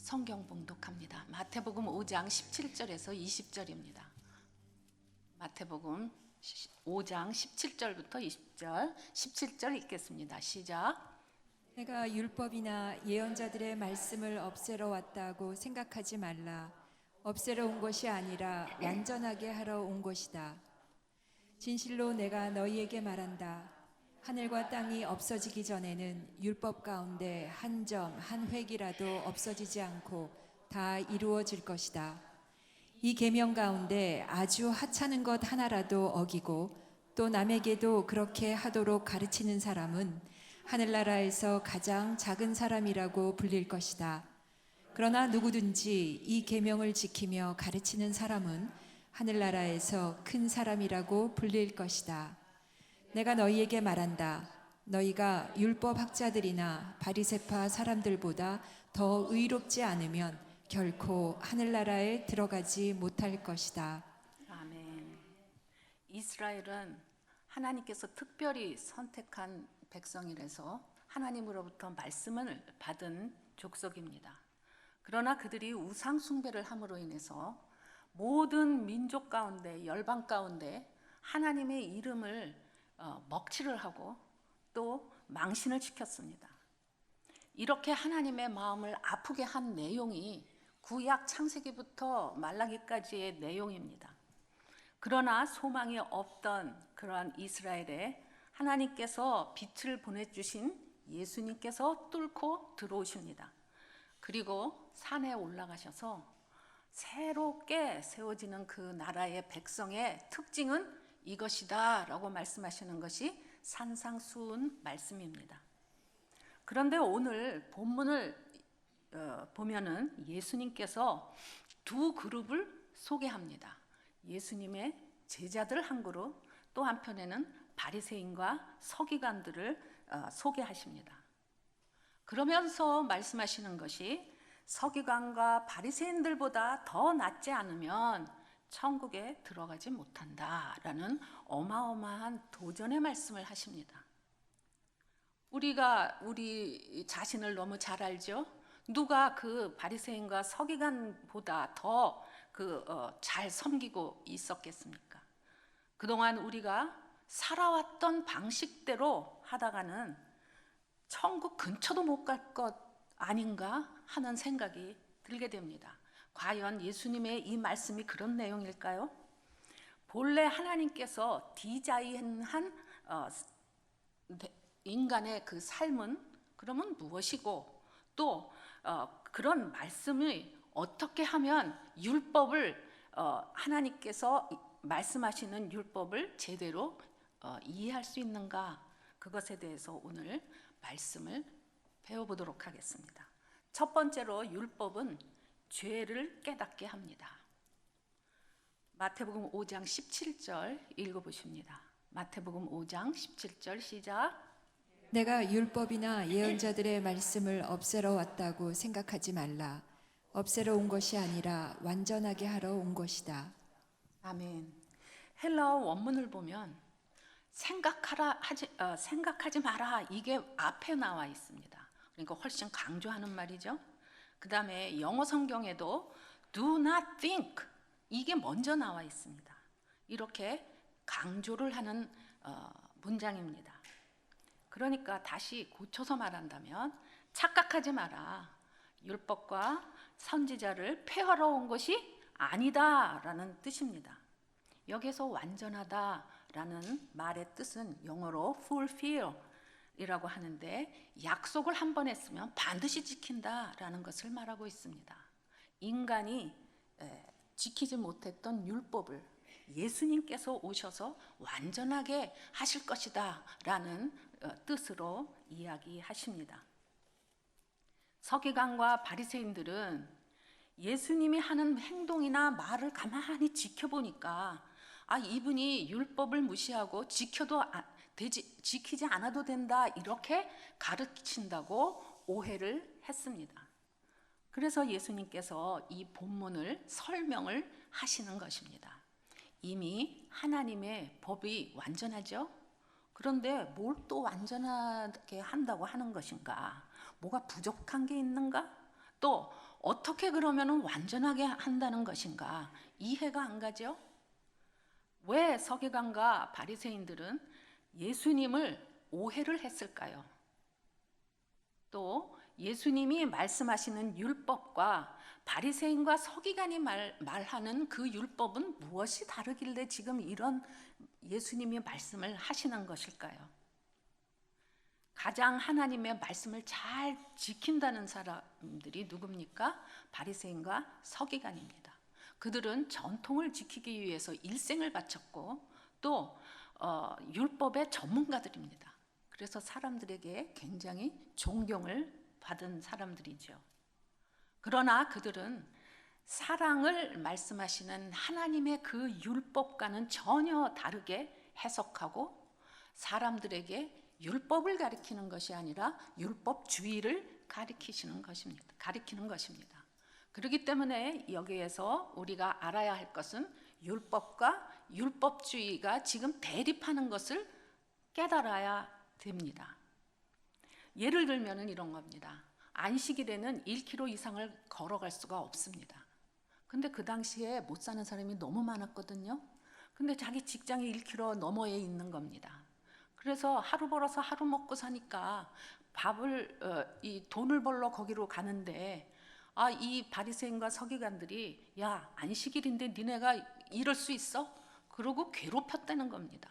성경 봉독합니다. 마태복음 5장 17절에서 20절입니다. 마태복음 5장 17절부터 20절, 17절 읽겠습니다. 시작. 내가 율법이나 예언자들의 말씀을 없애러 왔다고 생각하지 말라. 없애러 온 것이 아니라 완전하게 하러 온 것이다. 진실로 내가 너희에게 말한다. 하늘과 땅이 없어지기 전에는 율법 가운데 한 점, 한 획이라도 없어지지 않고 다 이루어질 것이다. 이 계명 가운데 아주 하찮은 것 하나라도 어기고 또 남에게도 그렇게 하도록 가르치는 사람은 하늘나라에서 가장 작은 사람이라고 불릴 것이다. 그러나 누구든지 이 계명을 지키며 가르치는 사람은 하늘나라에서 큰 사람이라고 불릴 것이다. 내가 너희에게 말한다. 너희가 율법 학자들이나 바리새파 사람들보다 더 의롭지 않으면 결코 하늘나라에 들어가지 못할 것이다. 아멘. 이스라엘은 하나님께서 특별히 선택한 백성이라서 하나님으로부터 말씀을 받은 족속입니다. 그러나 그들이 우상 숭배를 함으로 인해서 모든 민족 가운데, 열방 가운데 하나님의 이름을 먹칠을 하고 또 망신을 시켰습니다. 이렇게 하나님의 마음을 아프게 한 내용이 구약 창세기부터 말라기까지의 내용입니다. 그러나 소망이 없던 그러한 이스라엘에 하나님께서 빛을 보내주신 예수님께서 뚫고 들어오십니다. 그리고 산에 올라가셔서 새롭게 세워지는 그 나라의 백성의 특징은 이것이다 라고 말씀하시는 것이 산상수훈 말씀입니다. 그런데 오늘 본문을 보면은 예수님께서 두 그룹을 소개합니다. 예수님의 제자들 한 그룹, 또 한편에는 바리새인과 서기관들을 소개하십니다. 그러면서 말씀하시는 것이 서기관과 바리새인들보다 더 낫지 않으면 천국에 들어가지 못한다라는 어마어마한 도전의 말씀을 하십니다. 우리가 우리 자신을 너무 잘 알죠? 누가 그 바리새인과 서기관보다 더 잘 섬기고 있었겠습니까? 그동안 우리가 살아왔던 방식대로 하다가는 천국 근처도 못 갈 것 아닌가 하는 생각이 들게 됩니다. 과연 예수님의 이 말씀이 그런 내용일까요? 본래 하나님께서 디자인한 인간의 그 삶은 그러면 무엇이고 또 그런 말씀이 어떻게 하면 율법을 하나님께서 말씀하시는 율법을 제대로 이해할 수 있는가, 그것에 대해서 오늘 말씀을 배워보도록 하겠습니다. 첫 번째로 율법은 죄를 깨닫게 합니다. 마태복음 5장 17절 읽어보십니다. 마태복음 5장 17절 시작. 내가 율법이나 예언자들의 말씀을 없애러 왔다고 생각하지 말라. 없애러 온 것이 아니라 완전하게 하러 온 것이다. 아멘. 헬라어 원문을 보면 생각하지 마라, 이게 앞에 나와 있습니다. 그러니까 훨씬 강조하는 말이죠. 그 다음에 영어 성경에도 do not think, 이게 먼저 나와 있습니다. 이렇게 강조를 하는 문장입니다. 그러니까 다시 고쳐서 말한다면 착각하지 마라. 율법과 선지자를 폐하러 온 것이 아니다라는 뜻입니다. 여기서 완전하다라는 말의 뜻은 영어로 fulfill 이라고 하는데, 약속을 한 번 했으면 반드시 지킨다라는 것을 말하고 있습니다. 인간이 지키지 못했던 율법을 예수님께서 오셔서 완전하게 하실 것이다 라는 뜻으로 이야기하십니다. 서기관과 바리새인들은 예수님이 하는 행동이나 말을 가만히 지켜보니까 이분이 율법을 무시하고 지키지 않아도 된다, 이렇게 가르친다고 오해를 했습니다. 그래서 예수님께서 이 본문을 설명을 하시는 것입니다. 이미 하나님의 법이 완전하죠? 그런데 뭘 또 완전하게 한다고 하는 것인가? 뭐가 부족한 게 있는가? 또 어떻게 그러면 완전하게 한다는 것인가 이해가 안 가죠? 왜 서기관과 바리새인들은 예수님을 오해를 했을까요? 또 예수님이 말씀하시는 율법과 바리새인과 서기관이 말하는 그 율법은 무엇이 다르길래 지금 이런 예수님이 말씀을 하시는 것일까요? 가장 하나님의 말씀을 잘 지킨다는 사람들이 누굽니까? 바리새인과 서기관입니다. 그들은 전통을 지키기 위해서 일생을 바쳤고 또 율법의 전문가들입니다. 그래서 사람들에게 굉장히 존경을 받은 사람들이죠. 그러나 그들은 사랑을 말씀하시는 하나님의 그 율법과는 전혀 다르게 해석하고 사람들에게 율법을 가리키는 것이 아니라 율법주의를 가리키는 것입니다. 그렇기 때문에 여기에서 우리가 알아야 할 것은 율법과 율법주의가 지금 대립하는 것을 깨달아야 됩니다. 예를 들면 이런 겁니다. 안식일에는 1km 이상을 걸어갈 수가 없습니다. 근데 그 당시에 못 사는 사람이 너무 많았거든요. 근데 자기 직장이 1km 너머에 있는 겁니다. 그래서 하루 벌어서 하루 먹고 사니까 이 돈을 벌러 거기로 가는데 이 바리새인과 서기관들이 야 안식일인데 니네가 이럴 수 있어? 그러고 괴롭혔다는 겁니다.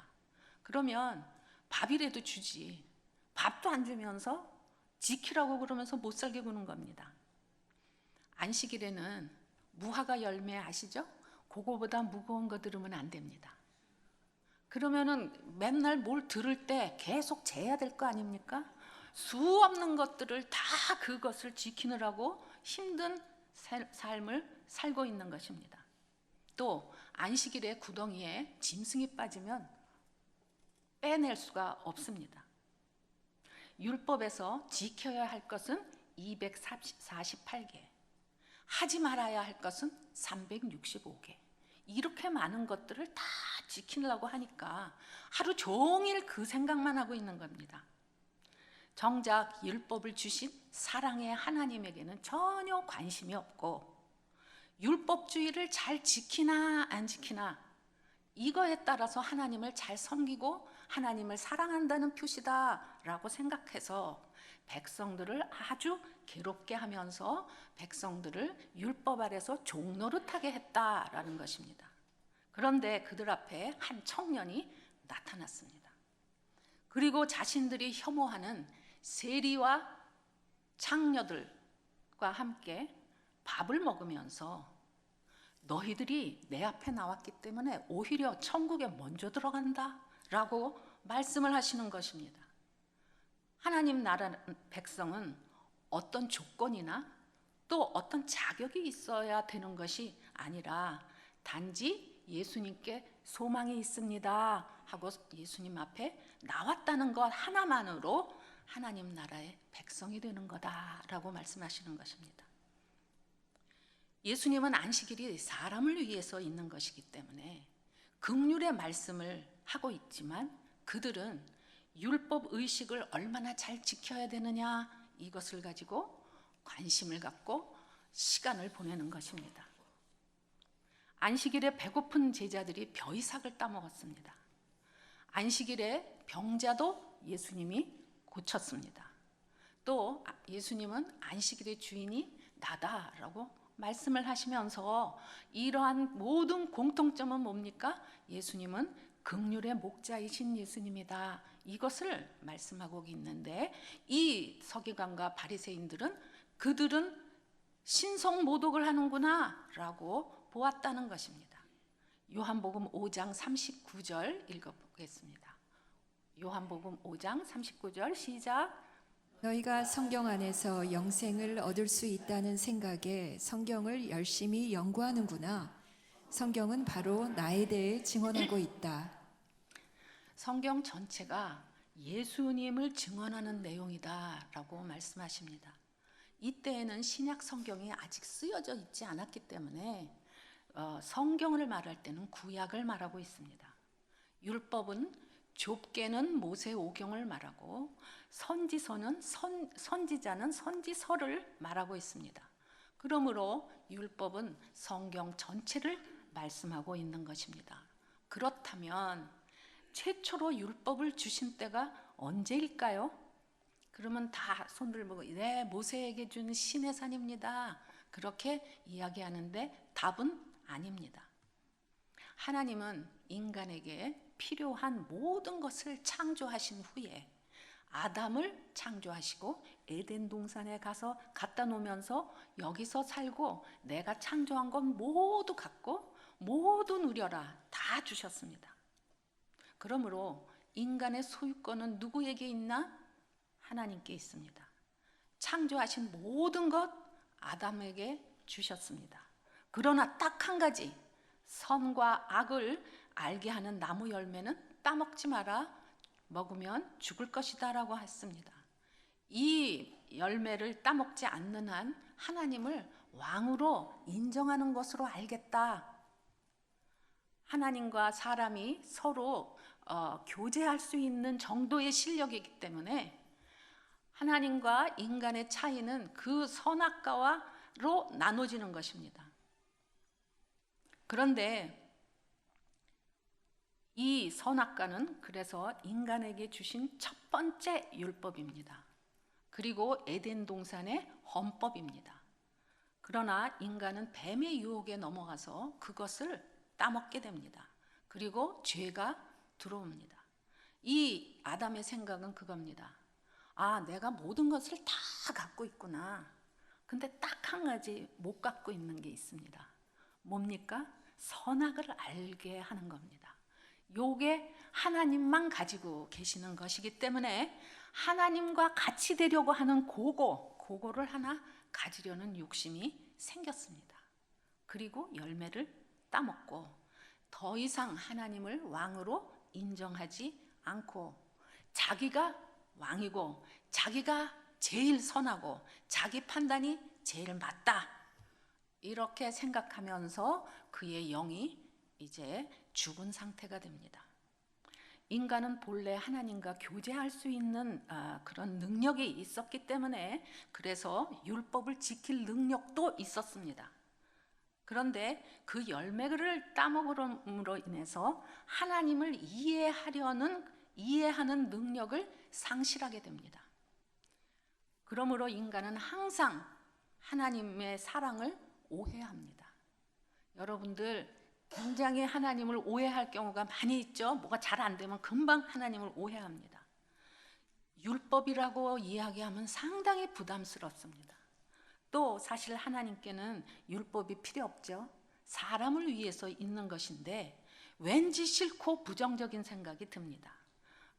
그러면 밥이라도 주지. 밥도 안 주면서 지키라고 그러면서 못 살게 구는 겁니다. 안식일에는 무화과 열매 아시죠? 그거보다 무거운 거 들으면 안 됩니다. 그러면은 맨날 뭘 들을 때 계속 재야 될 거 아닙니까? 수 없는 것들을 다 그것을 지키느라고 힘든 삶을 살고 있는 것입니다. 또 안식일에 구덩이에 짐승이 빠지면 빼낼 수가 없습니다. 율법에서 지켜야 할 것은 248개, 하지 말아야 할 것은 365개. 이렇게 많은 것들을 다 지키려고 하니까 하루 종일 그 생각만 하고 있는 겁니다. 정작 율법을 주신 사랑의 하나님에게는 전혀 관심이 없고 율법주의를 잘 지키나 안 지키나 이거에 따라서 하나님을 잘 섬기고 하나님을 사랑한다는 표시다라고 생각해서 백성들을 아주 괴롭게 하면서 백성들을 율법 아래서 종노릇하게 했다라는 것입니다. 그런데 그들 앞에 한 청년이 나타났습니다. 그리고 자신들이 혐오하는 세리와 창녀들과 함께 밥을 먹으면서 너희들이 내 앞에 나왔기 때문에 오히려 천국에 먼저 들어간다 라고 말씀을 하시는 것입니다. 하나님 나라 백성은 어떤 조건이나 또 어떤 자격이 있어야 되는 것이 아니라 단지 예수님께 소망이 있습니다 하고 예수님 앞에 나왔다는 것 하나만으로 하나님 나라의 백성이 되는 거다라고 말씀하시는 것입니다. 예수님은 안식일이 사람을 위해서 있는 것이기 때문에 긍휼의 말씀을 하고 있지만 그들은 율법 의식을 얼마나 잘 지켜야 되느냐 이것을 가지고 관심을 갖고 시간을 보내는 것입니다. 안식일에 배고픈 제자들이 벼이삭을 따먹었습니다. 안식일에 병자도 예수님이 고쳤습니다. 또 예수님은 안식일의 주인이 나다라고 말씀을 하시면서 이러한 모든 공통점은 뭡니까? 예수님은 긍휼의 목자이신 예수님이다. 이것을 말씀하고 있는데 이 서기관과 바리새인들은 그들은 신성모독을 하는구나 라고 보았다는 것입니다. 요한복음 5장 39절 읽어보겠습니다. 요한복음 5장 39절 시작. 너희가 성경 안에서 영생을 얻을 수 있다는 생각에 성경을 열심히 연구하는구나. 성경은 바로 나에 대해 증언하고 있다. 성경 전체가 예수님을 증언하는 내용이다라고 말씀하십니다. 이때에는 신약 성경이 아직 쓰여져 있지 않았기 때문에 성경을 말할 때는 구약을 말하고 있습니다. 율법은 좁게는 모세오경을 말하고 선지자는 선지서를 말하고 있습니다. 그러므로 율법은 성경 전체를 말씀하고 있는 것입니다. 그렇다면 최초로 율법을 주신 때가 언제일까요? 그러면 다 손 들고 네, 모세에게 준 시내산입니다. 그렇게 이야기하는데 답은 아닙니다. 하나님은 인간에게 필요한 모든 것을 창조하신 후에 아담을 창조하시고 에덴 동산에 가서 갖다 놓으면서 여기서 살고 내가 창조한 건 모두 갖고 모두 누려라 다 주셨습니다. 그러므로 인간의 소유권은 누구에게 있나? 하나님께 있습니다. 창조하신 모든 것 아담에게 주셨습니다. 그러나 딱 한 가지, 선과 악을 알게 하는 나무 열매는 따먹지 마라. 먹으면 죽을 것이다 라고 했습니다. 이 열매를 따먹지 않는 한 하나님을 왕으로 인정하는 것으로 알겠다. 하나님과 사람이 서로 교제할 수 있는 정도의 실력이기 때문에 하나님과 인간의 차이는 그 선악과로 나눠지는 것입니다. 그런데 이 선악과는 그래서 인간에게 주신 첫 번째 율법입니다. 그리고 에덴 동산의 헌법입니다. 그러나 인간은 뱀의 유혹에 넘어가서 그것을 따먹게 됩니다. 그리고 죄가 들어옵니다. 이 아담의 생각은 그겁니다. 아, 내가 모든 것을 다 갖고 있구나. 근데 딱 한 가지 못 갖고 있는 게 있습니다. 뭡니까? 선악을 알게 하는 겁니다. 요게 하나님만 가지고 계시는 것이기 때문에 하나님과 같이 되려고 하는 그거를 하나 가지려는 욕심이 생겼습니다. 그리고 열매를 따먹고 더 이상 하나님을 왕으로 인정하지 않고 자기가 왕이고 자기가 제일 선하고 자기 판단이 제일 맞다 이렇게 생각하면서 그의 영이 이제 죽은 상태가 됩니다. 인간은 본래 하나님과 교제할 수 있는 그런 능력이 있었기 때문에 그래서 율법을 지킬 능력도 있었습니다. 그런데 그 열매를 따먹음으로 인해서 하나님을 이해하는 능력을 상실하게 됩니다. 그러므로 인간은 항상 하나님의 사랑을 오해합니다. 여러분들 굉장히 하나님을 오해할 경우가 많이 있죠. 뭐가 잘 안 되면 금방 하나님을 오해합니다. 율법이라고 이야기하면 상당히 부담스럽습니다. 또 사실 하나님께는 율법이 필요 없죠. 사람을 위해서 있는 것인데 왠지 싫고 부정적인 생각이 듭니다.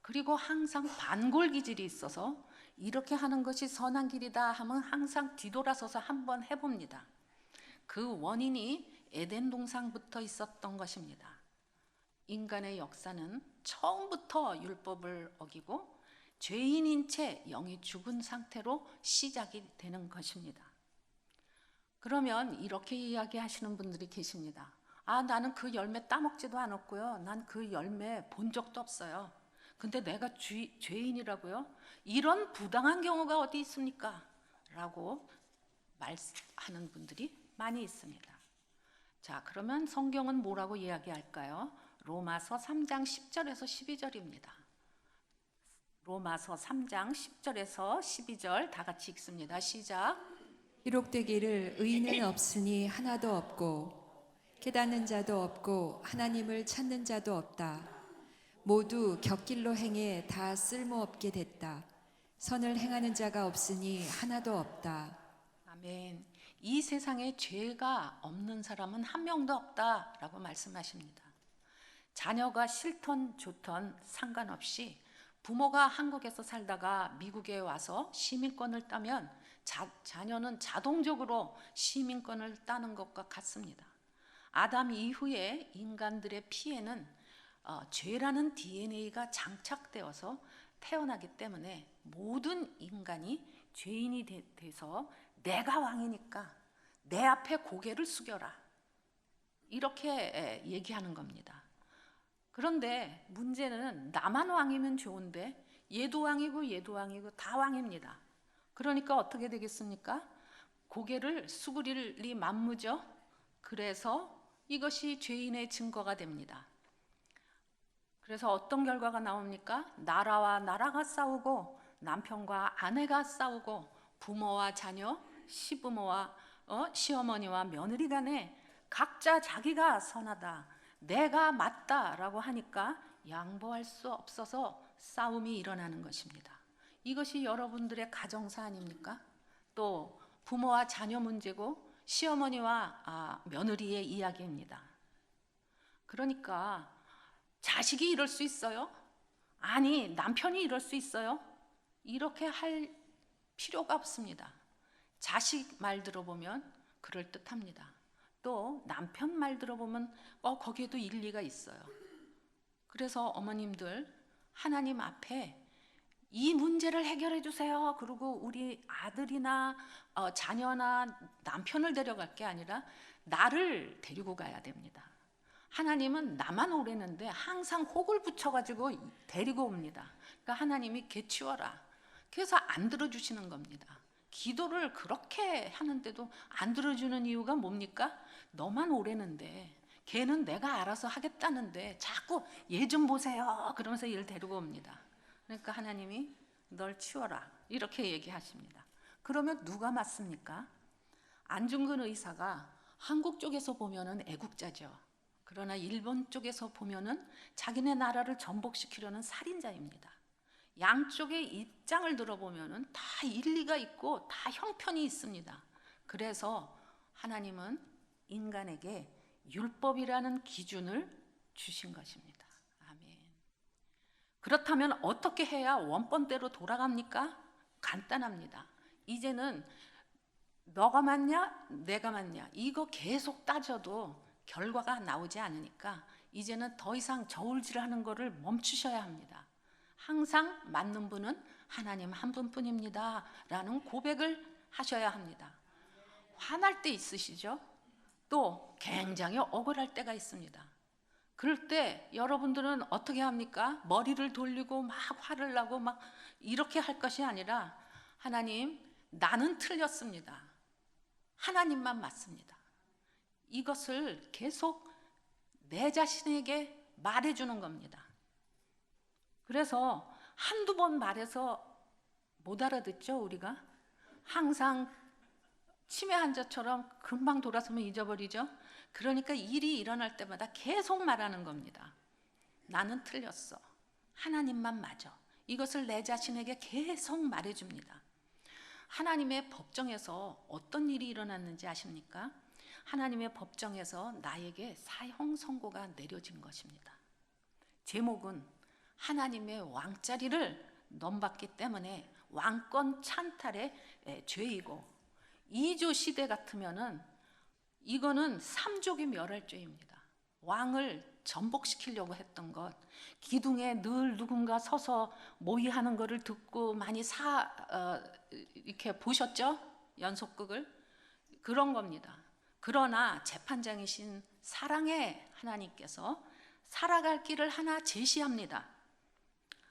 그리고 항상 반골 기질이 있어서 이렇게 하는 것이 선한 길이다 하면 항상 뒤돌아서서 한번 해봅니다. 그 원인이 에덴 동산부터 있었던 것입니다. 인간의 역사는 처음부터 율법을 어기고 죄인인 채 영이 죽은 상태로 시작이 되는 것입니다. 그러면 이렇게 이야기하시는 분들이 계십니다. 아, 나는 그 열매 따먹지도 않았고요. 난 그 열매 본 적도 없어요. 근데 내가 죄인이라고요? 이런 부당한 경우가 어디 있습니까? 라고 말하는 분들이 많이 있습니다. 자, 그러면 성경은 뭐라고 이야기할까요? 로마서 3장 10절에서 12절입니다. 로마서 3장 10절에서 12절 다 같이 읽습니다. 시작. 기록되기를 의인은 없으니 하나도 없고 깨닫는 자도 없고 하나님을 찾는 자도 없다. 모두 곁길로 행해 다 쓸모없게 됐다. 선을 행하는 자가 없으니 하나도 없다. 아멘. 이 세상에 죄가 없는 사람은 한 명도 없다라고 말씀하십니다. 자녀가 싫던 좋던 상관없이 부모가 한국에서 살다가 미국에 와서 시민권을 따면 자녀는 자동적으로 시민권을 따는 것과 같습니다. 아담 이후에 인간들의 피에는 죄라는 DNA가 장착되어서 태어나기 때문에 모든 인간이 죄인이 돼서 내가 왕이니까 내 앞에 고개를 숙여라 이렇게 얘기하는 겁니다. 그런데 문제는 나만 왕이면 좋은데 얘도 왕이고 다 왕입니다. 그러니까 어떻게 되겠습니까? 고개를 수그릴리 만무죠. 그래서 이것이 죄인의 증거가 됩니다. 그래서 어떤 결과가 나옵니까? 나라와 나라가 싸우고 남편과 아내가 싸우고 부모와 자녀, 시부모와 시어머니와 며느리 간에 각자 자기가 선하다, 내가 맞다라고 하니까 양보할 수 없어서 싸움이 일어나는 것입니다. 이것이 여러분들의 가정사 아닙니까? 또 부모와 자녀 문제고 시어머니와 며느리의 이야기입니다. 그러니까 자식이 이럴 수 있어요? 아니, 남편이 이럴 수 있어요? 이렇게 할 필요가 없습니다. 자식 말 들어보면 그럴듯합니다. 또 남편 말 들어보면 거기에도 일리가 있어요. 그래서 어머님들, 하나님 앞에 이 문제를 해결해 주세요. 그리고 우리 아들이나 자녀나 남편을 데려갈 게 아니라 나를 데리고 가야 됩니다. 하나님은 나만 오래는데 항상 혹을 붙여가지고 데리고 옵니다. 그러니까 하나님이 걔 치워라. 그래서 안 들어주시는 겁니다. 기도를 그렇게 하는데도 안 들어주는 이유가 뭡니까? 너만 오래는데 걔는 내가 알아서 하겠다는데 자꾸 얘 좀 보세요. 그러면서 얘를 데리고 옵니다. 그러니까 하나님이 널 치워라. 이렇게 얘기하십니다. 그러면 누가 맞습니까? 안중근 의사가 한국 쪽에서 보면은 애국자죠. 그러나 일본 쪽에서 보면은 자기네 나라를 전복시키려는 살인자입니다. 양쪽의 입장을 들어보면은 다 일리가 있고 다 형편이 있습니다. 그래서 하나님은 인간에게 율법이라는 기준을 주신 것입니다. 아멘. 그렇다면 어떻게 해야 원본대로 돌아갑니까? 간단합니다. 이제는 너가 맞냐, 내가 맞냐 이거 계속 따져도 결과가 나오지 않으니까 이제는 더 이상 저울질하는 것을 멈추셔야 합니다. 항상 맞는 분은 하나님 한 분뿐입니다 라는 고백을 하셔야 합니다. 화날 때 있으시죠? 또 굉장히 억울할 때가 있습니다. 그럴 때 여러분들은 어떻게 합니까? 머리를 돌리고 막 화를 나고 막 이렇게 할 것이 아니라 하나님, 나는 틀렸습니다. 하나님만 맞습니다. 이것을 계속 내 자신에게 말해주는 겁니다. 그래서 한두 번 말해서 못 알아듣죠, 우리가? 항상 치매 환자처럼 금방 돌아서면 잊어버리죠. 그러니까 일이 일어날 때마다 계속 말하는 겁니다. 나는 틀렸어. 하나님만 맞아. 이것을 내 자신에게 계속 말해줍니다. 하나님의 법정에서 어떤 일이 일어났는지 아십니까? 하나님의 법정에서 나에게 사형 선고가 내려진 것입니다. 제목은 하나님의 왕자리를 넘봤기 때문에 왕권 찬탈의 죄이고, 2조 시대 같으면은 이거는 3조기 멸할 죄입니다. 왕을 전복시키려고 했던 것, 기둥에 늘 누군가 서서 모의하는 것을 듣고 많이 이렇게 보셨죠? 연속극을 그런 겁니다. 그러나 재판장이신 사랑의 하나님께서 살아갈 길을 하나 제시합니다.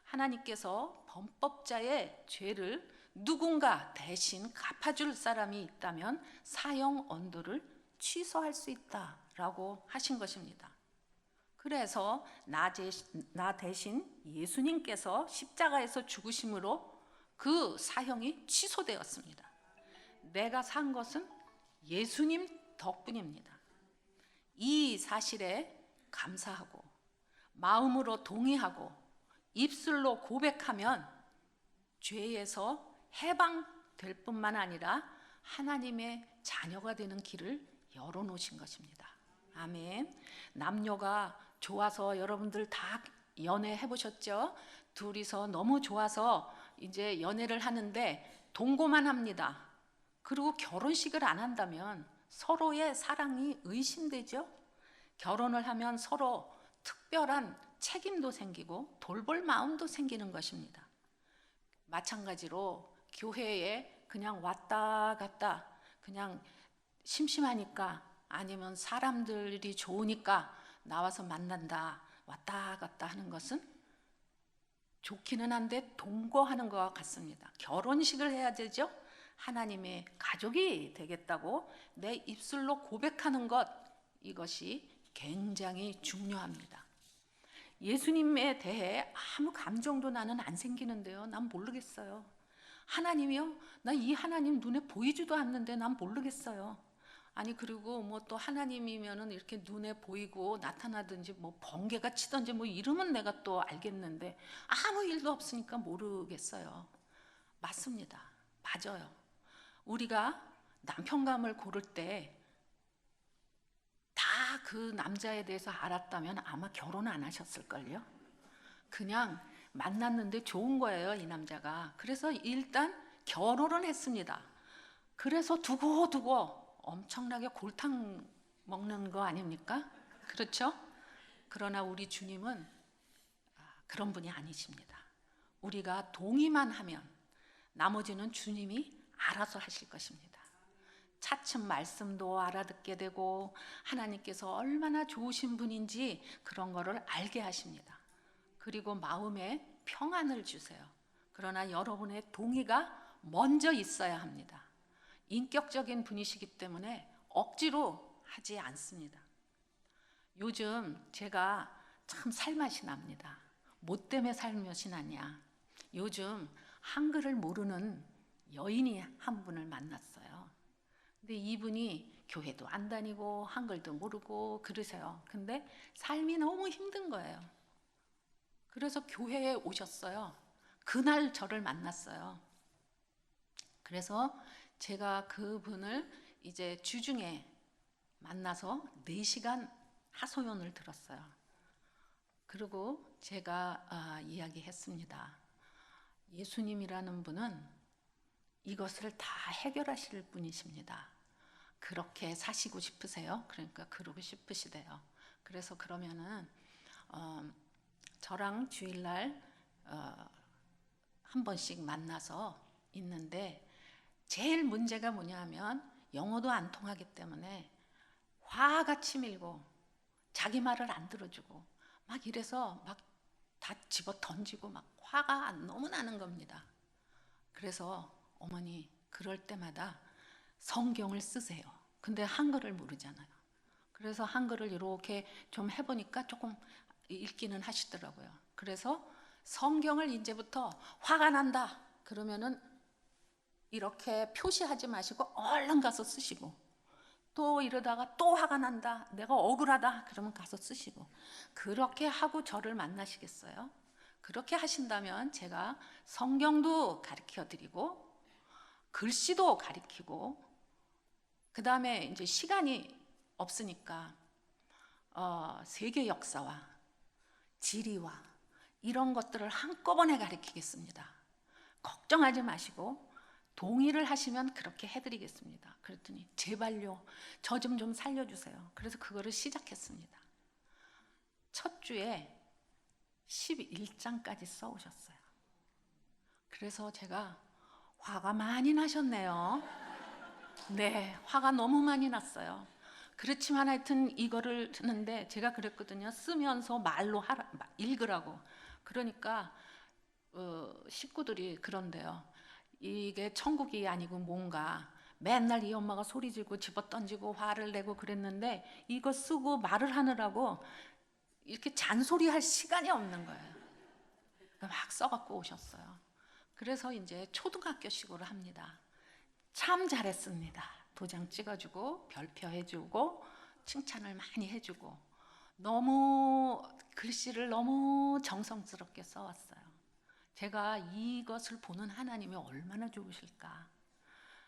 하나님께서 범법자의 죄를 누군가 대신 갚아줄 사람이 있다면 사형 언도를 취소할 수 있다라고 하신 것입니다. 그래서 나 대신 예수님께서 십자가에서 죽으심으로 그 사형이 취소되었습니다. 내가 산 것은 예수님 덕분입니다. 이 사실에 감사하고 마음으로 동의하고 입술로 고백하면 죄에서 해방될 뿐만 아니라 하나님의 자녀가 되는 길을 열어놓으신 것입니다. 아멘. 남녀가 좋아서 여러분들 다 연애해 보셨죠? 둘이서 너무 좋아서 이제 연애를 하는데 동거만 합니다. 그리고 결혼식을 안 한다면 서로의 사랑이 의심되죠? 결혼을 하면 서로 특별한 책임도 생기고 돌볼 마음도 생기는 것입니다. 마찬가지로 교회에 그냥 왔다 갔다 그냥 심심하니까 아니면 사람들이 좋으니까 나와서 만난다 왔다 갔다 하는 것은 좋기는 한데 동거하는 것과 같습니다. 결혼식을 해야 되죠? 하나님의 가족이 되겠다고 내 입술로 고백하는 것, 이것이 굉장히 중요합니다. 예수님에 대해 아무 감정도 나는 안 생기는데요. 난 모르겠어요. 하나님이요? 나 이 하나님 눈에 보이지도 않는데 난 모르겠어요. 아니 그리고 뭐 또 하나님이면은 이렇게 눈에 보이고 나타나든지 뭐 번개가 치든지 뭐 이러면 내가 또 알겠는데 아무 일도 없으니까 모르겠어요. 맞습니다. 맞아요. 우리가 남편감을 고를 때 다 그 남자에 대해서 알았다면 아마 결혼 안 하셨을걸요. 그냥 만났는데 좋은 거예요, 이 남자가. 그래서 일단 결혼을 했습니다. 그래서 두고두고 엄청나게 골탕 먹는 거 아닙니까? 그렇죠? 그러나 우리 주님은 그런 분이 아니십니다. 우리가 동의만 하면 나머지는 주님이 알아서 하실 것입니다. 차츰 말씀도 알아듣게 되고 하나님께서 얼마나 좋으신 분인지 그런 거를 알게 하십니다. 그리고 마음에 평안을 주세요. 그러나 여러분의 동의가 먼저 있어야 합니다. 인격적인 분이시기 때문에 억지로 하지 않습니다. 요즘 제가 참 살맛이 납니다. 뭐 때문에 살맛이 나냐? 요즘 한글을 모르는 여인이 한 분을 만났어요. 근데 이분이 교회도 안 다니고 한글도 모르고 그러세요. 근데 삶이 너무 힘든 거예요. 그래서 교회에 오셨어요. 그날 저를 만났어요. 그래서 제가 그분을 이제 주중에 만나서 4시간 하소연을 들었어요. 그리고 제가 이야기했습니다. 예수님이라는 분은 이것을 다 해결하실 분이십니다. 그렇게 사시고 싶으세요? 그러니까 그러고 싶으시대요. 그래서 그러면은 저랑 주일날 한 번씩 만나서 있는데 제일 문제가 뭐냐면 영어도 안 통하기 때문에 화가 치밀고 자기 말을 안 들어주고 막 이래서 막 다 집어 던지고 막 화가 너무 나는 겁니다. 그래서 어머니 그럴 때마다 성경을 쓰세요. 근데 한글을 모르잖아요. 그래서 한글을 이렇게 좀 해보니까 조금 읽기는 하시더라고요. 그래서 성경을 이제부터 화가 난다 그러면은 이렇게 표시하지 마시고 얼른 가서 쓰시고, 또 이러다가 또 화가 난다 내가 억울하다 그러면 가서 쓰시고, 그렇게 하고 저를 만나시겠어요? 그렇게 하신다면 제가 성경도 가르쳐 드리고 글씨도 가르치고, 그 다음에 이제 시간이 없으니까 세계 역사와 지리와 이런 것들을 한꺼번에 가르치겠습니다. 걱정하지 마시고 동의를 하시면 그렇게 해드리겠습니다. 그랬더니 제발요, 저 좀 살려주세요. 그래서 그거를 시작했습니다. 첫 주에 11장까지 써오셨어요. 그래서 제가 화가 많이 나셨네요. 네, 화가 너무 많이 났어요. 그렇지만 하여튼 이거를 쓰는데 제가 그랬거든요. 쓰면서 말로 읽으라고. 그러니까 식구들이 그런데요. 이게 천국이 아니고 뭔가 맨날 이 엄마가 소리 지르고 집어던지고 화를 내고 그랬는데 이거 쓰고 말을 하느라고 이렇게 잔소리할 시간이 없는 거예요. 막 써갖고 오셨어요. 그래서 이제 초등학교식으로 합니다. 참 잘했습니다. 도장 찍어주고 별표 해주고 칭찬을 많이 해주고, 너무 글씨를 너무 정성스럽게 써왔어요. 제가 이것을 보는 하나님이 얼마나 좋으실까.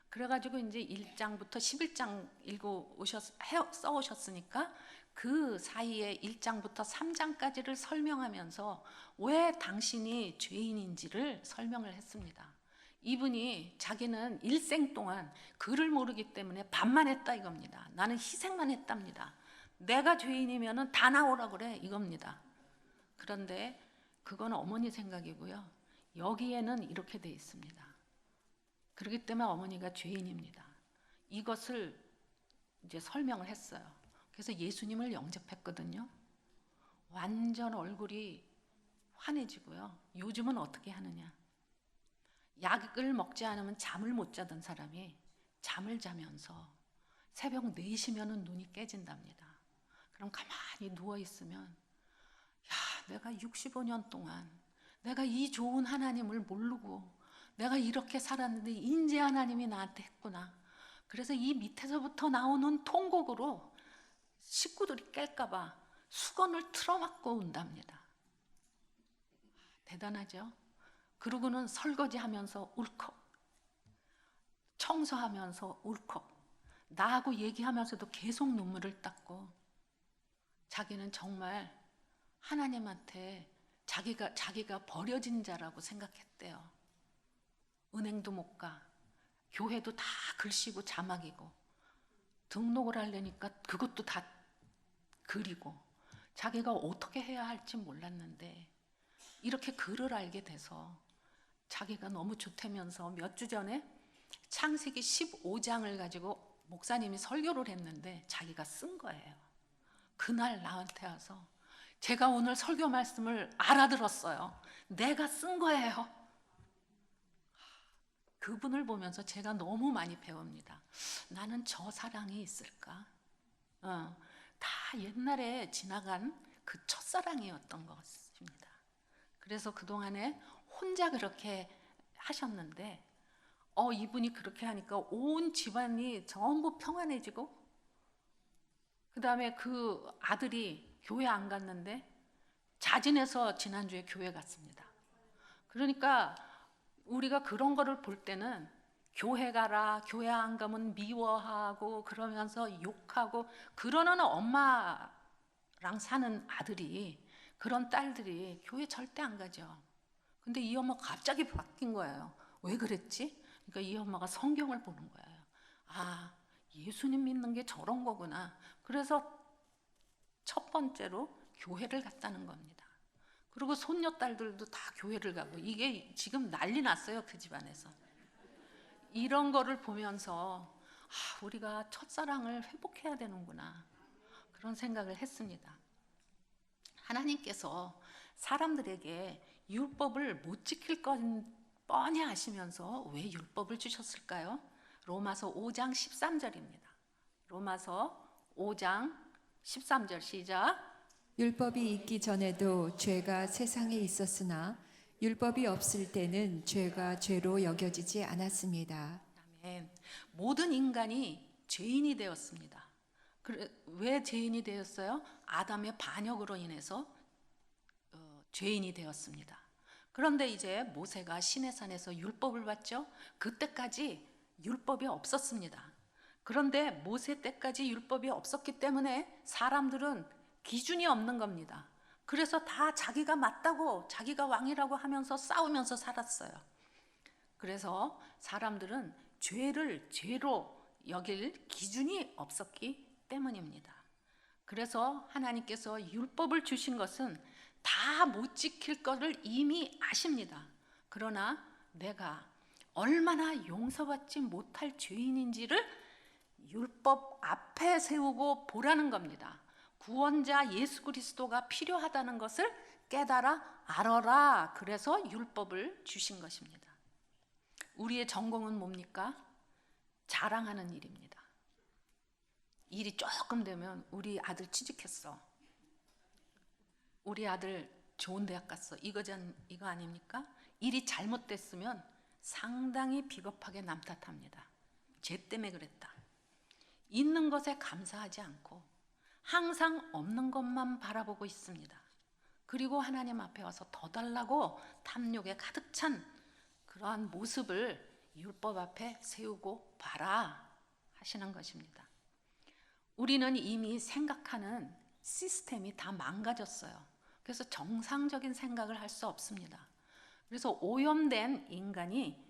그래가지고 이제 1장부터 11장 써 오셨으니까 그 사이에 1장부터 3장까지를 설명하면서 왜 당신이 죄인인지를 설명을 했습니다. 이분이 자기는 일생 동안 글을 모르기 때문에 반만 했다 이겁니다. 나는 희생만 했답니다. 내가 죄인이면 다 나오라 그래 이겁니다. 그런데 그건 어머니 생각이고요. 여기에는 이렇게 돼 있습니다. 그렇기 때문에 어머니가 죄인입니다. 이것을 이제 설명을 했어요. 그래서 예수님을 영접했거든요. 완전 얼굴이 환해지고요. 요즘은 어떻게 하느냐? 약을 먹지 않으면 잠을 못 자던 사람이 잠을 자면서 새벽 4시면은 눈이 깨진답니다. 그럼 가만히 누워 있으면 야, 내가 65년 동안 내가 이 좋은 하나님을 모르고 내가 이렇게 살았는데 인제 하나님이 나한테 했구나. 그래서 이 밑에서부터 나오는 통곡으로 식구들이 깰까봐 수건을 틀어막고 운답니다. 대단하죠? 그러고는 설거지하면서 울컥, 청소하면서 울컥, 나하고 얘기하면서도 계속 눈물을 닦고 자기는 정말 하나님한테 자기가 버려진 자라고 생각했대요. 은행도 못 가, 교회도 다 글씨고 자막이고, 등록을 하려니까 그것도 다 글이고, 자기가 어떻게 해야 할지 몰랐는데 이렇게 글을 알게 돼서 자기가 너무 좋다면서 몇 주 전에 창세기 15장을 가지고 목사님이 설교를 했는데 자기가 쓴 거예요. 그날 나한테 와서 제가 오늘 설교 말씀을 알아들었어요. 내가 쓴 거예요. 그분을 보면서 제가 너무 많이 배웁니다. 나는 저 사랑이 있을까? 다 옛날에 지나간 그 첫사랑이었던 것 같습니다. 그래서 그동안에 혼자 그렇게 하셨는데 이분이 그렇게 하니까 온 집안이 전부 평안해지고, 그 다음에 그 아들이 교회 안 갔는데 자진해서 지난주에 교회 갔습니다. 그러니까 우리가 그런 거를 볼 때는 교회 가라, 교회 안 가면 미워하고 그러면서 욕하고 그러는 엄마랑 사는 아들이, 그런 딸들이 교회 절대 안 가죠. 근데 이 엄마가 갑자기 바뀐 거예요. 왜 그랬지? 그러니까 이 엄마가 성경을 보는 거예요. 아, 예수님 믿는 게 저런 거구나. 그래서 첫 번째로 교회를 갔다는 겁니다. 그리고 손녀딸들도 다 교회를 가고, 이게 지금 난리 났어요, 그 집안에서. 이런 거를 보면서 우리가 첫사랑을 회복해야 되는구나, 그런 생각을 했습니다. 하나님께서 사람들에게 율법을 못 지킬 건 뻔히 아시면서 왜 율법을 주셨을까요? 로마서 5장 13절입니다. 로마서 5장 13절 시작. 율법이 있기 전에도 죄가 세상에 있었으나 율법이 없을 때는 죄가 죄로 여겨지지 않았습니다. 아멘. 모든 인간이 죄인이 되었습니다. 왜 죄인이 되었어요? 아담의 반역으로 인해서 죄인이 되었습니다. 그런데 이제 모세가 시내산에서 율법을 받죠. 그때까지 율법이 없었습니다. 그런데 모세 때까지 율법이 없었기 때문에 사람들은 기준이 없는 겁니다. 그래서 다 자기가 맞다고, 자기가 왕이라고 하면서 싸우면서 살았어요. 그래서 사람들은 죄를 죄로 여길 기준이 없었기 때문입니다. 그래서 하나님께서 율법을 주신 것은 다 못 지킬 것을 이미 아십니다. 그러나 내가 얼마나 용서받지 못할 죄인인지를 율법 앞에 세우고 보라는 겁니다. 구원자 예수 그리스도가 필요하다는 것을 깨달아 알아라. 그래서 율법을 주신 것입니다. 우리의 전공은 뭡니까? 자랑하는 일입니다. 일이 조금 되면 우리 아들 취직했어, 우리 아들 좋은 대학 갔어, 이거 아닙니까? 일이 잘못됐으면 상당히 비겁하게 남 탓합니다. 쟤 때문에 그랬다. 있는 것에 감사하지 않고 항상 없는 것만 바라보고 있습니다. 그리고 하나님 앞에 와서 더 달라고 탐욕에 가득 찬 그러한 모습을 율법 앞에 세우고 봐라 하시는 것입니다. 우리는 이미 생각하는 시스템이 다 망가졌어요. 그래서 정상적인 생각을 할 수 없습니다. 그래서 오염된 인간이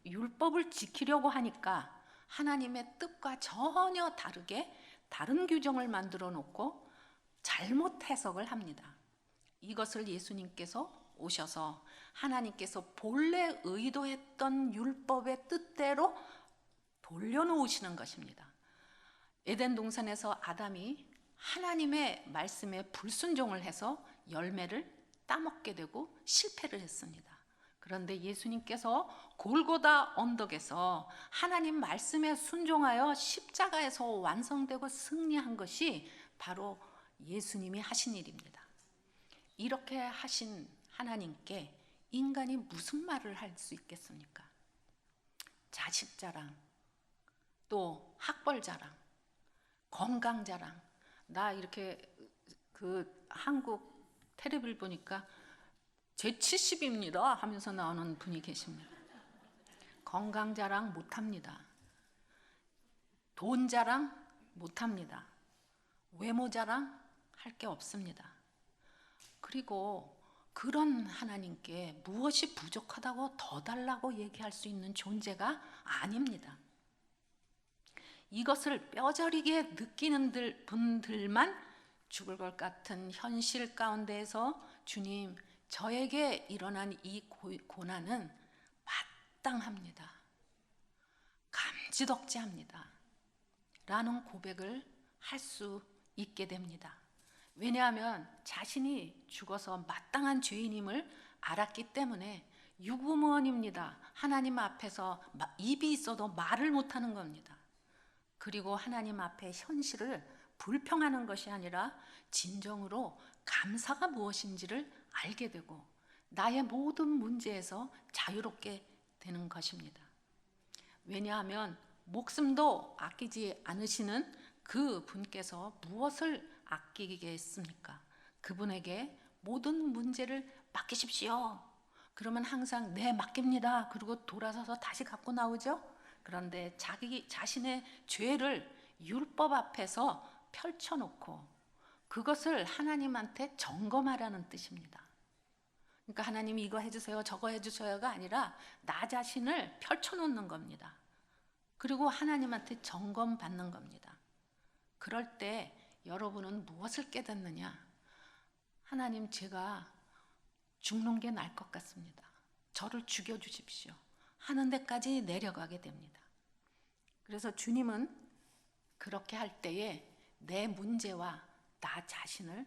율법을 지키려고 하니까 하나님의 뜻과 전혀 다르게 다른 규정을 만들어 놓고 잘못 해석을 합니다. 이것을 예수님께서 오셔서 하나님께서 본래 의도했던 율법의 뜻대로 돌려놓으시는 것입니다. 에덴 동산에서 아담이 하나님의 말씀에 불순종을 해서 열매를 따먹게 되고 실패를 했습니다. 그런데 예수님께서 골고다 언덕에서 하나님 말씀에 순종하여 십자가에서 완성되고 승리한 것이 바로 예수님이 하신 일입니다. 이렇게 하신 하나님께 인간이 무슨 말을 할 수 있겠습니까? 자식 자랑, 또 학벌 자랑, 건강 자랑. 나 이렇게 그 한국 텔레비를 보니까 제 70입니다 하면서 나오는 분이 계십니다. 건강 자랑 못합니다. 돈 자랑 못합니다. 외모 자랑 할 게 없습니다. 그리고 그런 하나님께 무엇이 부족하다고 더 달라고 얘기할 수 있는 존재가 아닙니다. 이것을 뼈저리게 느끼는 분들만 죽을 것 같은 현실 가운데에서 주님, 저에게 일어난 이 고난은 마땅합니다. 감지덕지합니다. 라는 고백을 할 수 있게 됩니다. 왜냐하면 자신이 죽어서 마땅한 죄인임을 알았기 때문에 유구무원입니다. 하나님 앞에서 입이 있어도 말을 못하는 겁니다. 그리고 하나님 앞에 현실을 불평하는 것이 아니라 진정으로 감사가 무엇인지를 알게 되고 나의 모든 문제에서 자유롭게 되는 것입니다. 왜냐하면 목숨도 아끼지 않으시는 그 분께서 무엇을 아끼겠습니까? 그분에게 모든 문제를 맡기십시오. 그러면 항상 네, 맡깁니다. 그리고 돌아서서 다시 갖고 나오죠. 그런데 자기 자신의 죄를 율법 앞에서 펼쳐놓고 그것을 하나님한테 점검하라는 뜻입니다. 그러니까 하나님이 이거 해주세요, 저거 해주세요가 아니라 나 자신을 펼쳐놓는 겁니다. 그리고 하나님한테 점검받는 겁니다. 그럴 때 여러분은 무엇을 깨닫느냐? 하나님, 제가 죽는 게 나을 것 같습니다. 저를 죽여주십시오 하는 데까지 내려가게 됩니다. 그래서 주님은 그렇게 할 때에 내 문제와 나 자신을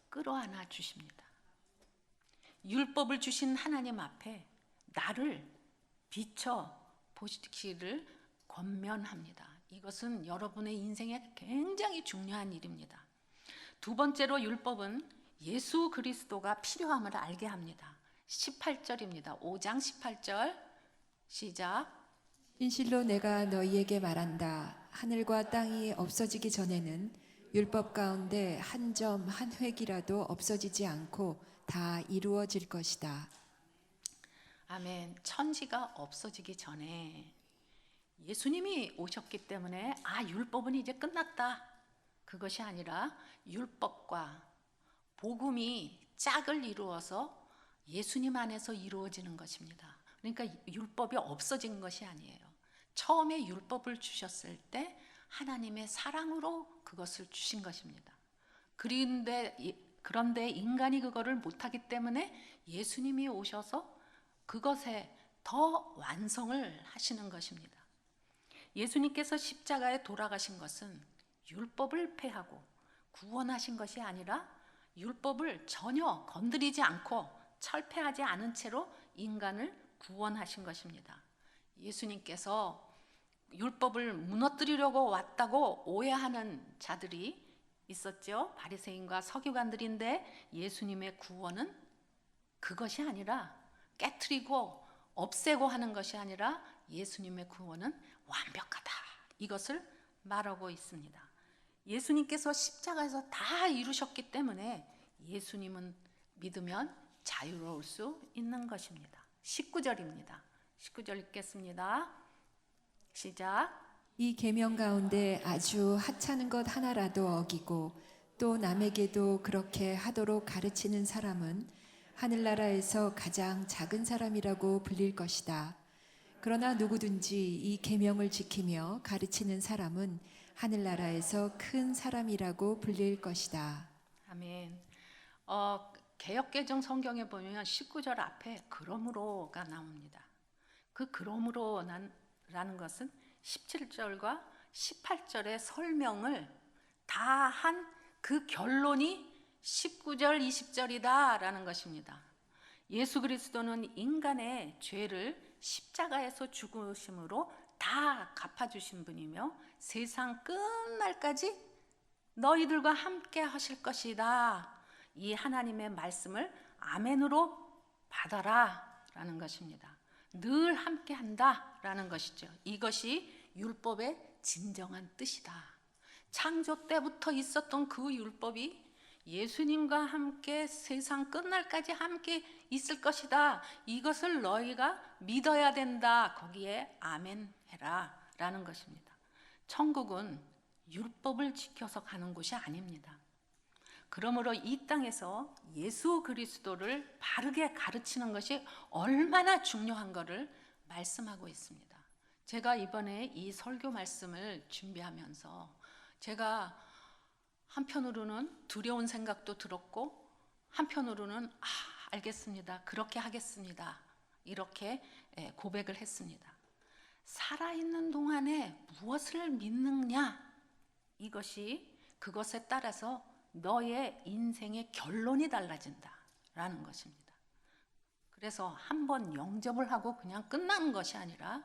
끌어안아 주십니다. 율법을 주신 하나님 앞에 나를 비춰 보시기를 권면합니다. 이것은 여러분의 인생에 굉장히 중요한 일입니다. 두 번째로 율법은 예수 그리스도가 필요함을 알게 합니다. 18절입니다. 5장 18절 시작. 진실로 내가 너희에게 말한다. 하늘과 땅이 없어지기 전에는 율법 가운데 한 점 한 획이라도 없어지지 않고 다 이루어질 것이다. 아멘. 천지가 없어지기 전에 예수님이 오셨기 때문에 율법은 이제 끝났다. 그것이 아니라 율법과 복음이 짝을 이루어서 예수님 안에서 이루어지는 것입니다. 그러니까 율법이 없어진 것이 아니에요. 처음에 율법을 주셨을 때 하나님의 사랑으로 그것을 주신 것입니다. 그런데 인간이 그거를 못하기 때문에 예수님이 오셔서 그것에 더 완성을 하시는 것입니다. 예수님께서 십자가에 돌아가신 것은 율법을 폐하고 구원하신 것이 아니라 율법을 전혀 건드리지 않고 철폐하지 않은 채로 인간을 구원하신 것입니다. 예수님께서 율법을 무너뜨리려고 왔다고 오해하는 자들이 있었죠. 바리새인과 서기관들인데 예수님의 구원은 그것이 아니라 깨트리고 없애고 하는 것이 아니라 예수님의 구원은 완벽하다. 이것을 말하고 있습니다. 예수님께서 십자가에서 다 이루셨기 때문에 예수님은 믿으면 자유로울 수 있는 것입니다. 19절입니다. 19절 읽겠습니다. 시작. 이 계명 가운데 아주 하찮은 것 하나라도 어기고 또 남에게도 그렇게 하도록 가르치는 사람은 하늘나라에서 가장 작은 사람이라고 불릴 것이다. 그러나 누구든지 이 계명을 지키며 가르치는 사람은 하늘나라에서 큰 사람이라고 불릴 것이다. 아멘. 개역개정 성경에 보면 19절 앞에 그러므로가 나옵니다. 그 그러므로라는 것은 17절과 18절의 설명을 다 한 그 결론이 19절, 20절이다라는 것입니다. 예수 그리스도는 인간의 죄를 십자가에서 죽으심으로 다 갚아주신 분이며 세상 끝날까지 너희들과 함께 하실 것이다. 이 하나님의 말씀을 아멘으로 받아라 라는 것입니다. 늘 함께 한다 라는 것이죠. 이것이 율법의 진정한 뜻이다. 창조 때부터 있었던 그 율법이 예수님과 함께 세상 끝날까지 함께 있을 것이다. 이것을 너희가 믿어야 된다. 거기에 아멘 해라 라는 것입니다. 천국은 율법을 지켜서 가는 곳이 아닙니다. 그러므로 이 땅에서 예수 그리스도를 바르게 가르치는 것이 얼마나 중요한 것을 말씀하고 있습니다. 제가 이번에 이 설교 말씀을 준비하면서 제가 한편으로는 두려운 생각도 들었고 한편으로는 알겠습니다. 그렇게 하겠습니다. 이렇게 고백을 했습니다. 살아있는 동안에 무엇을 믿느냐, 이것이 그것에 따라서 너의 인생의 결론이 달라진다라는 것입니다. 그래서 한번 영접을 하고 그냥 끝나는 것이 아니라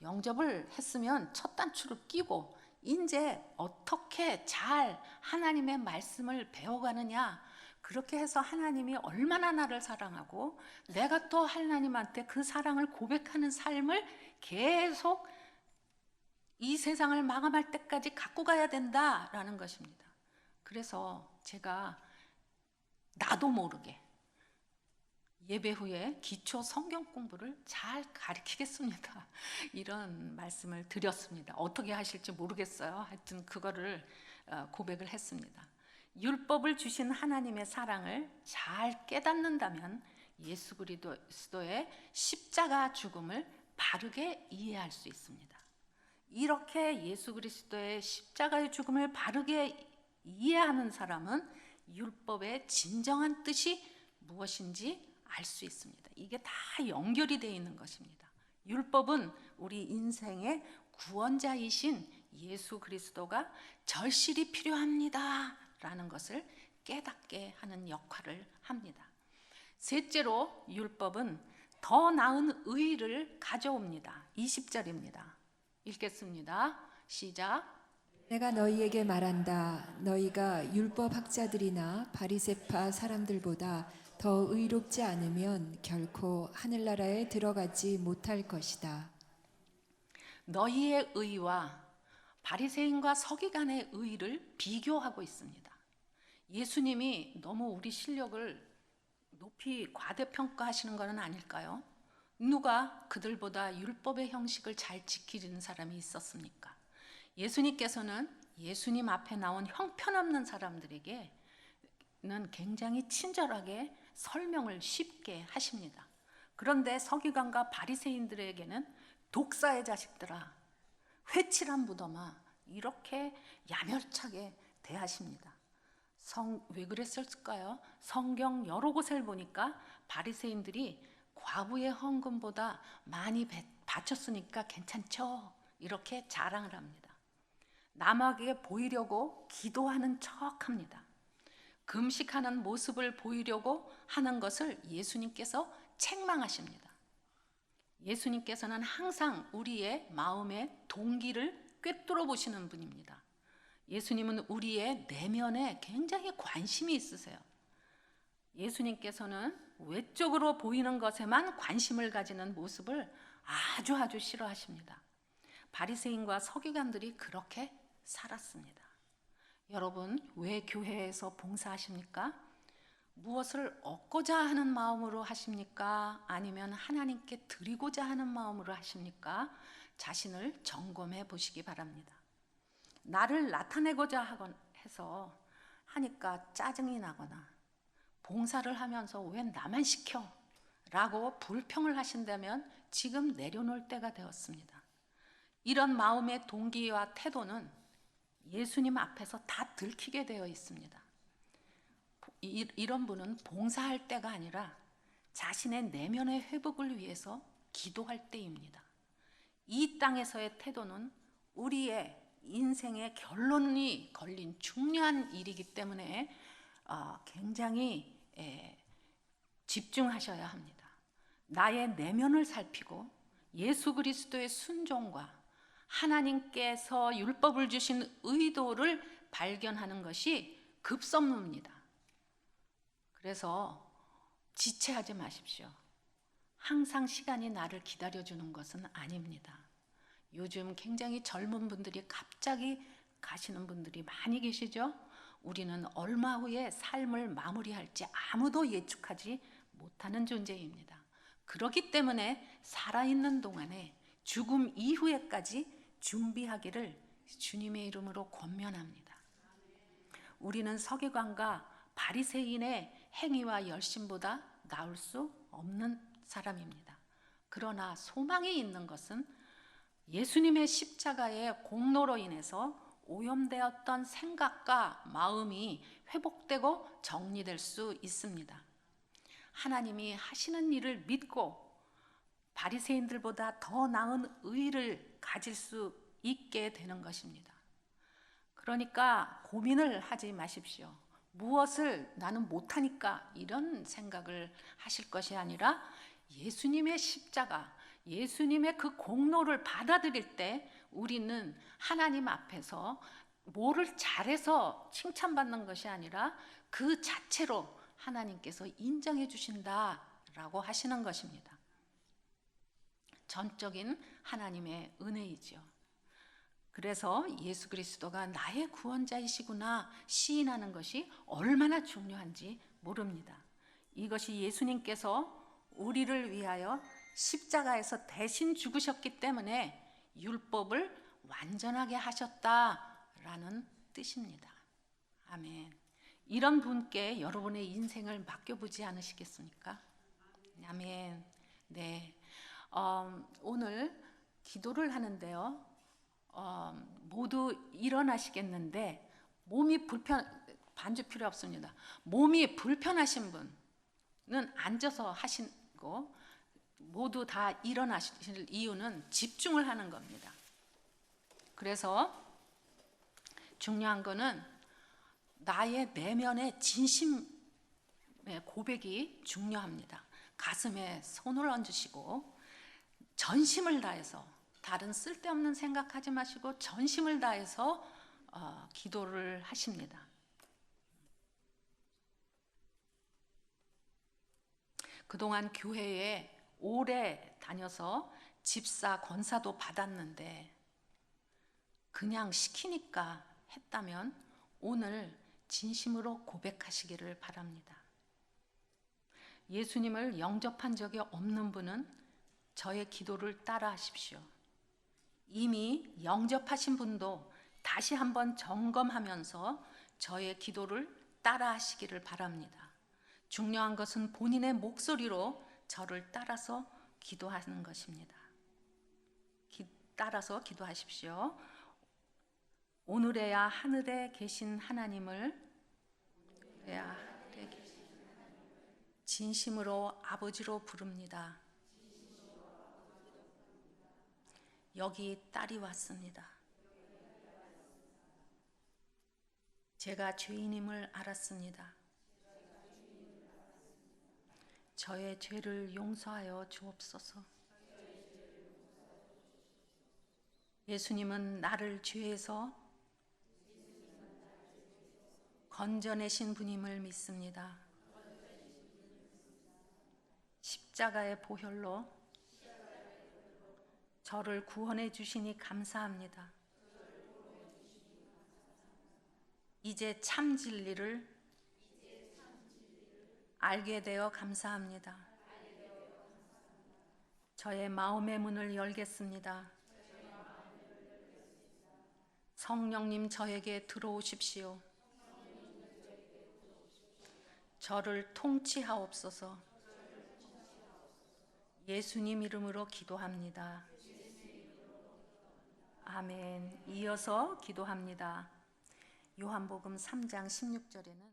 영접을 했으면 첫 단추를 끼고 이제 어떻게 잘 하나님의 말씀을 배워가느냐, 그렇게 해서 하나님이 얼마나 나를 사랑하고 내가 또 하나님한테 그 사랑을 고백하는 삶을 계속 이 세상을 마감할 때까지 갖고 가야 된다라는 것입니다. 그래서 제가 나도 모르게 예배 후에 기초 성경 공부를 잘 가르치겠습니다. 이런 말씀을 드렸습니다. 어떻게 하실지 모르겠어요. 하여튼 그거를 고백을 했습니다. 율법을 주신 하나님의 사랑을 잘 깨닫는다면 예수 그리스도의 십자가 죽음을 바르게 이해할 수 있습니다. 이렇게 예수 그리스도의 십자가의 죽음을 바르게 이해하는 사람은 율법의 진정한 뜻이 무엇인지 알 수 있습니다. 이게 다 연결이 되어 있는 것입니다. 율법은 우리 인생의 구원자이신 예수 그리스도가 절실히 필요합니다 라는 것을 깨닫게 하는 역할을 합니다. 셋째로 율법은 더 나은 의를 가져옵니다. 20절입니다. 읽겠습니다. 시작. 내가 너희에게 말한다. 너희가 율법 학자들이나 바리새파 사람들보다 더 의롭지 않으면 결코 하늘나라에 들어가지 못할 것이다. 너희의 의와 바리새인과 서기관의 의를 비교하고 있습니다. 예수님이 너무 우리 실력을 높이 과대평가하시는 것은 아닐까요? 누가 그들보다 율법의 형식을 잘 지키는 사람이 있었습니까? 예수님께서는 예수님 앞에 나온 형편없는 사람들에게는 굉장히 친절하게 설명을 쉽게 하십니다. 그런데 서기관과 바리새인들에게는 독사의 자식들아, 회칠한 무덤아, 이렇게 야멸차게 대하십니다. 왜 그랬을까요? 성경 여러 곳을 보니까 바리새인들이 과부의 헌금보다 많이 바쳤으니까 괜찮죠? 이렇게 자랑을 합니다. 남에게 보이려고 기도하는 척합니다. 금식하는 모습을 보이려고 하는 것을 예수님께서 책망하십니다. 예수님께서는 항상 우리의 마음의 동기를 꿰뚫어 보시는 분입니다. 예수님은 우리의 내면에 굉장히 관심이 있으세요. 예수님께서는 외적으로 보이는 것에만 관심을 가지는 모습을 아주 싫어하십니다. 바리새인과 서기관들이 그렇게 살았습니다. 여러분, 왜 교회에서 봉사하십니까? 무엇을 얻고자 하는 마음으로 하십니까? 아니면 하나님께 드리고자 하는 마음으로 하십니까? 자신을 점검해 보시기 바랍니다. 나를 나타내고자 해서 하니까 짜증이 나거나 봉사를 하면서 왜 나만 시켜? 라고 불평을 하신다면 지금 내려놓을 때가 되었습니다. 이런 마음의 동기와 태도는 예수님 앞에서 다 들키게 되어 있습니다. 이런 분은 봉사할 때가 아니라 자신의 내면의 회복을 위해서 기도할 때입니다. 이 땅에서의 태도는 우리의 인생의 결론이 걸린 중요한 일이기 때문에 굉장히 집중하셔야 합니다. 나의 내면을 살피고 예수 그리스도의 순종과 하나님께서 율법을 주신 의도를 발견하는 것이 급선무입니다. 그래서 지체하지 마십시오. 항상 시간이 나를 기다려주는 것은 아닙니다. 요즘 굉장히 젊은 분들이 갑자기 가시는 분들이 많이 계시죠? 우리는 얼마 후에 삶을 마무리할지 아무도 예측하지 못하는 존재입니다. 그렇기 때문에 살아있는 동안에 죽음 이후에까지 준비하기를 주님의 이름으로 권면합니다. 우리는 서기관과 바리새인의 행위와 열심보다 나을 수 없는 사람입니다. 그러나 소망이 있는 것은 예수님의 십자가의 공로로 인해서 오염되었던 생각과 마음이 회복되고 정리될 수 있습니다. 하나님이 하시는 일을 믿고 바리새인들보다 더 나은 의를 가질 수 있게 되는 것입니다. 그러니까 고민을 하지 마십시오. 무엇을 나는 못하니까 이런 생각을 하실 것이 아니라 예수님의 십자가, 예수님의 그 공로를 받아들일 때 우리는 하나님 앞에서 뭐를 잘해서 칭찬받는 것이 아니라 그 자체로 하나님께서 인정해 주신다라고 하시는 것입니다. 전적인 하나님의 은혜이죠. 그래서 예수 그리스도가 나의 구원자이시구나 시인하는 것이 얼마나 중요한지 모릅니다. 이것이 예수님께서 우리를 위하여 십자가에서 대신 죽으셨기 때문에 율법을 완전하게 하셨다라는 뜻입니다. 아멘. 이런 분께 여러분의 인생을 맡겨보지 않으시겠습니까? 아멘. 네. 오늘 기도를 하는데요. 모두 일어나시겠는데 몸이 반주 필요 없습니다. 몸이 불편하신 분은 앉아서 하시고 모두 다 일어나실 이유는 집중을 하는 겁니다. 그래서 중요한 거는 나의 내면의 진심의 고백이 중요합니다. 가슴에 손을 얹으시고 전심을 다해서 다른 쓸데없는 생각하지 마시고 전심을 다해서 기도를 하십니다. 그동안 교회에 오래 다녀서 집사, 권사도 받았는데 그냥 시키니까 했다면 오늘 진심으로 고백하시기를 바랍니다. 예수님을 영접한 적이 없는 분은 저의 기도를 따라 하십시오. 이미 영접하신 분도 다시 한번 점검하면서 저의 기도를 따라 하시기를 바랍니다. 중요한 것은 본인의 목소리로 저를 따라서 기도하는 것입니다. 따라서 기도하십시오. 오늘에야 하늘에 계신 하나님을 진심으로 아버지로 부릅니다. 여기 딸이 왔습니다. 제가 죄인임을 알았습니다. 저의 죄를 용서하여 주옵소서. 예수님은 나를 죄에서 건져내신 분임을 믿습니다. 십자가의 보혈로 저를 구원해 주시니 감사합니다. 이제 참 진리를 알게 되어 감사합니다. 저의 마음의 문을 열겠습니다. 성령님 저에게 들어오십시오. 저를 통치하옵소서. 예수님 이름으로 기도합니다. 아멘. 이어서 기도합니다. 요한복음 3장 16절에는